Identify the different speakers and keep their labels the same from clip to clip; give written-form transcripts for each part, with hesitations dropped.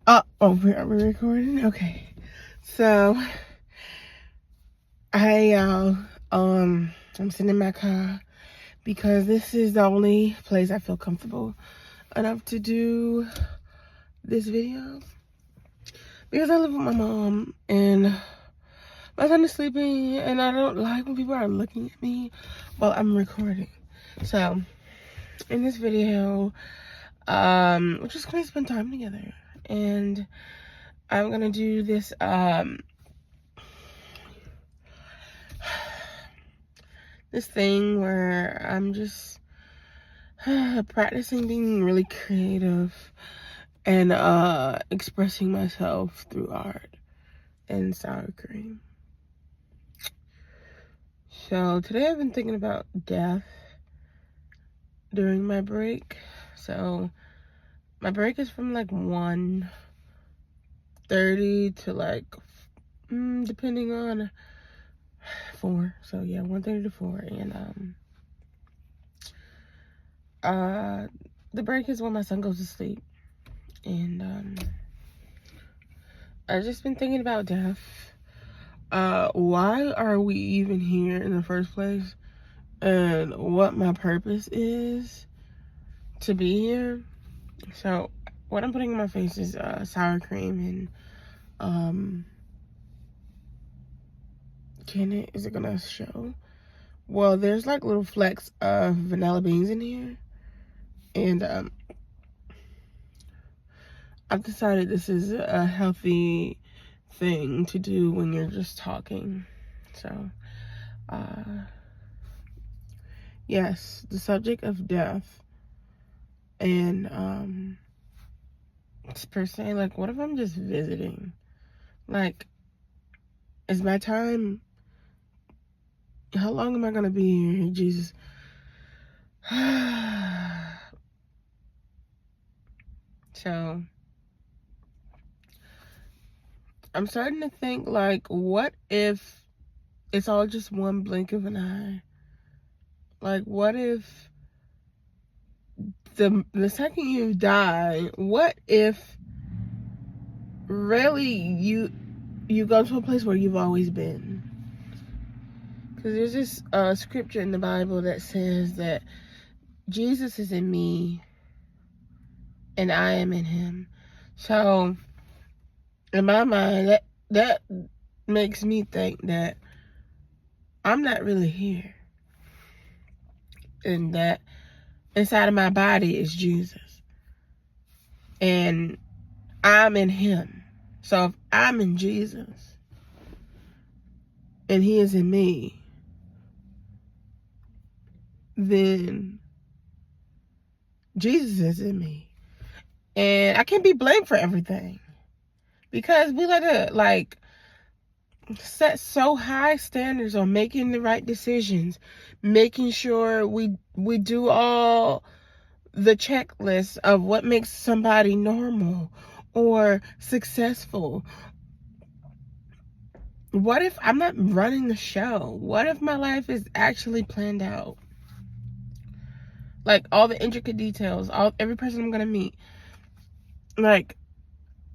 Speaker 1: We're recording? Okay. So, I'm sitting in my car because this is the only place I feel comfortable enough to do this video. Because I live with my mom and my son is sleeping and I don't like when people are looking at me while I'm recording. So, in this video, we're just gonna spend time together and I'm gonna do this, this thing where I'm just practicing being really creative and expressing myself through art and sour cream. So today I've been thinking about death during my break. So my break is from like 1:30 to like depending on 4. So yeah, 1:30 to 4. And the break is when my son goes to sleep. And I've just been thinking about death. Why are we even here in the first place? And what my purpose is to be here. So what I'm putting in my face is sour cream and is it gonna show? Well, there's like little flecks of vanilla beans in here. And I've decided this is a healthy thing to do when you're just talking. So yes, the subject of death. And this person, like, what if I'm just visiting? Like, is my time, how long am I gonna be here, Jesus? So I'm starting to think, like, what if it's all just one blink of an eye? Like, what if the second you die, what if really you go to a place where you've always been? Because there's this scripture in the Bible that says that Jesus is in me and I am in him. So in my mind, that makes me think that I'm not really here, and that inside of my body is Jesus and I'm in him. So if I'm in Jesus and he is in me, then Jesus is in me. And I can't be blamed for everything, because we let it like set so high standards on making the right decisions, making sure we do all the checklists of what makes somebody normal or successful. What if I'm not running the show? What if my life is actually planned out? Like, all the intricate details, every person I'm gonna meet. Like,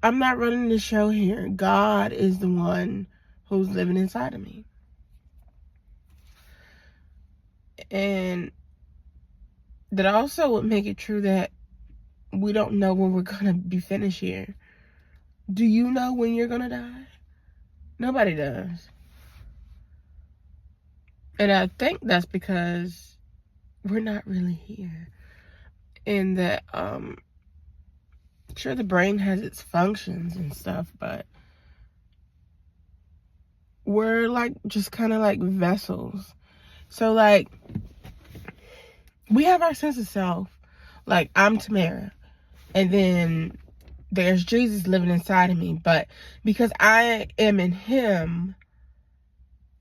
Speaker 1: I'm not running the show here. God is the one who's living inside of me. And that also would make it true that we don't know when we're gonna be finished here. Do you know when you're gonna die? Nobody does. And I think that's because we're not really here. And that, sure, the brain has its functions and stuff, but we're like just kind of like vessels. So like, we have our sense of self. Like, I'm Tamara, and then there's Jesus living inside of me. But because I am in him,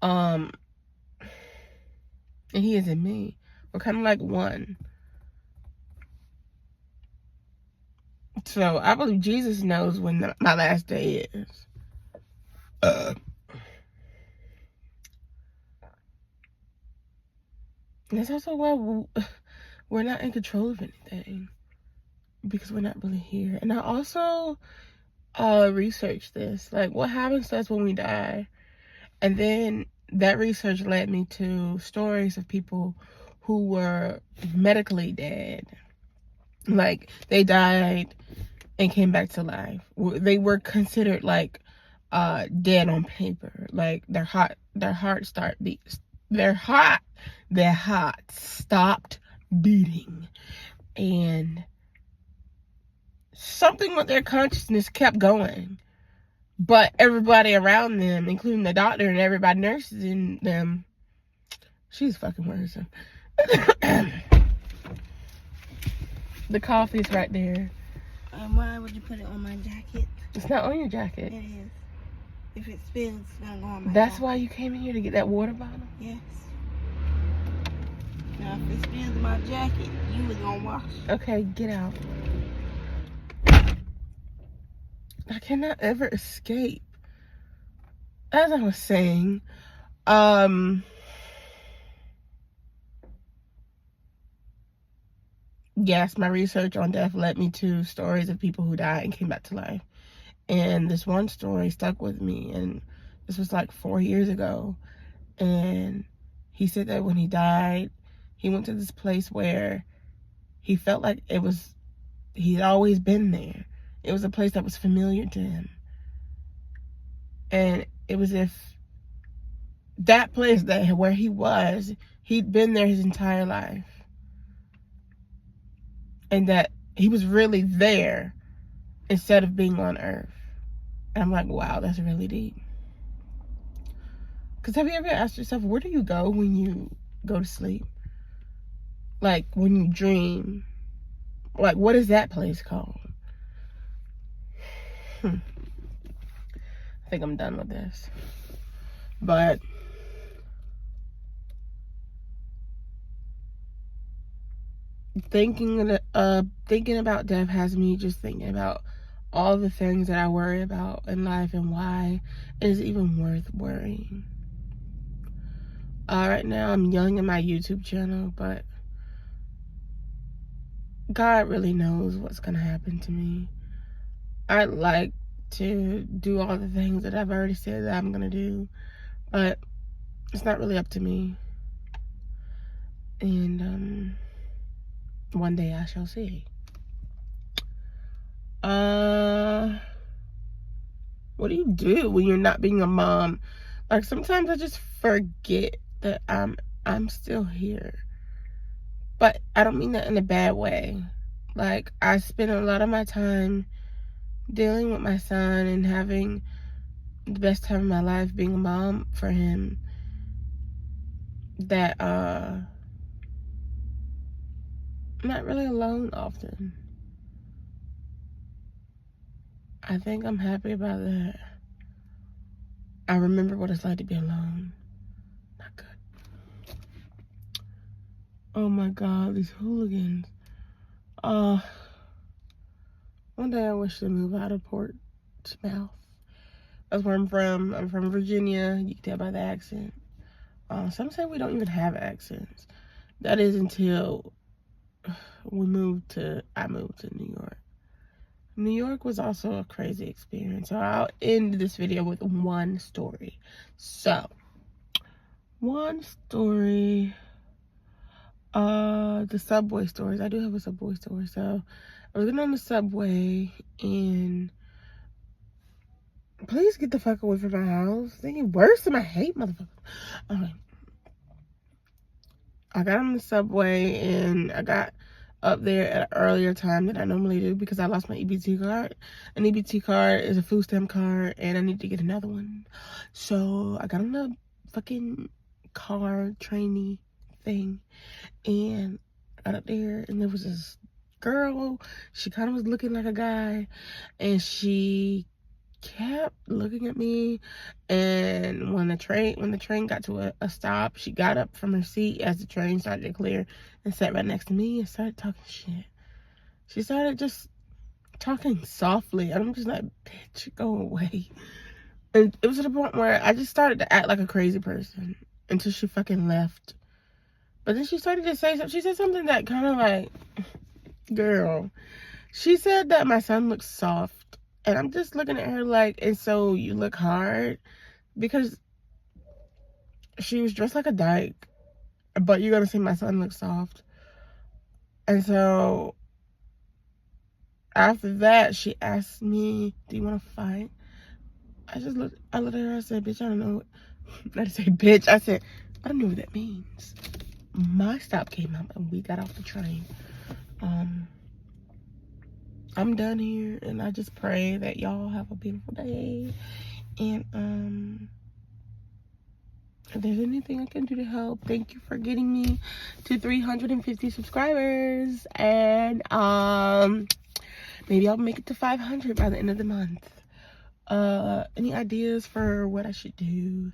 Speaker 1: and he is in me, we're kind of like one. So I believe Jesus knows when my last day is. And that's also why we're not in control of anything, because we're not really here. And I also research this. Like, what happens to us when we die? And then that research led me to stories of people who were medically dead. Like, they died and came back to life. They were considered like dead on paper. Like, their heart stopped beating, and something with their consciousness kept going. But everybody around them, including the doctor and everybody, nurses in them, she's fucking worrisome. The coffee's right there.
Speaker 2: Why would you put it on my jacket?
Speaker 1: It's not on your jacket.
Speaker 2: It is. If it spills, it's gonna go on my
Speaker 1: That's
Speaker 2: jacket.
Speaker 1: why you came in here to get that water bottle?
Speaker 2: Yes. Now, if it spills my jacket, you was gonna wash.
Speaker 1: Okay, get out. I cannot ever escape. As I was saying, yes, my research on death led me to stories of people who died and came back to life. And this one story stuck with me, and this was like 4 years ago. And he said that when he died, he went to this place where he felt like he'd always been there. It was a place that was familiar to him. And it was if that place where he was, he'd been there his entire life. And that he was really there instead of being on Earth. And I'm like, wow, that's really deep. Because have you ever asked yourself, where do you go when you go to sleep? Like, when you dream. Like, what is that place called? I think I'm done with this. But thinking about death has me just thinking about all the things that I worry about in life and why it is even worth worrying. Right now I'm yelling at my YouTube channel, but God really knows what's gonna happen to me. I'd like to do all the things that I've already said that I'm gonna do, but it's not really up to me. And one day I shall see. What do you do when you're not being a mom? Like, sometimes I just forget that I'm still here. But I don't mean that in a bad way. Like, I spend a lot of my time dealing with my son and having the best time of my life being a mom for him, that I'm not really alone often. I think I'm happy about that. I remember what it's like to be alone. Not good. Oh my God, these hooligans. One day I wish to move out of Portsmouth. That's where I'm from. I'm from Virginia. You can tell by the accent. Some say we don't even have accents. That is until I moved to New York. New York was also a crazy experience. So I'll end this video with one story. So, one story, the subway stories. I do have a subway story. So, I was getting on the subway and please get the fuck away from my house. They get worse than I hate motherfuckers. Okay. I got on the subway and I got up there at an earlier time than I normally do because I lost my EBT card. An EBT card is a food stamp card and I need to get another one. So I got on the fucking car trainee thing and I got up there and there was this girl. She kind of was looking like a guy and she kept looking at me, and when the train got to a stop, she got up from her seat as the train started to clear and sat right next to me and started talking shit. She started just talking softly and I'm just like, bitch, go away. And it was to the point where I just started to act like a crazy person until she fucking left. But then she started to say something. She said something that kind of like, girl, she said that my son looks soft. And I'm just looking at her like, and so you look hard? Because she was dressed like a dyke, but you're gonna say my son looks soft. And so after that, she asked me, do you want to fight? I looked at her, I said, bitch, I don't know. I didn't say bitch, I said, I don't know what that means. My stop came out and we got off the train. I'm done here, and I just pray that y'all have a beautiful day. And if there's anything I can do to help, thank you for getting me to 350 subscribers. And maybe I'll make it to 500 by the end of the month. Any ideas for what I should do,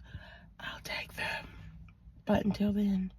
Speaker 1: I'll take them. But until then,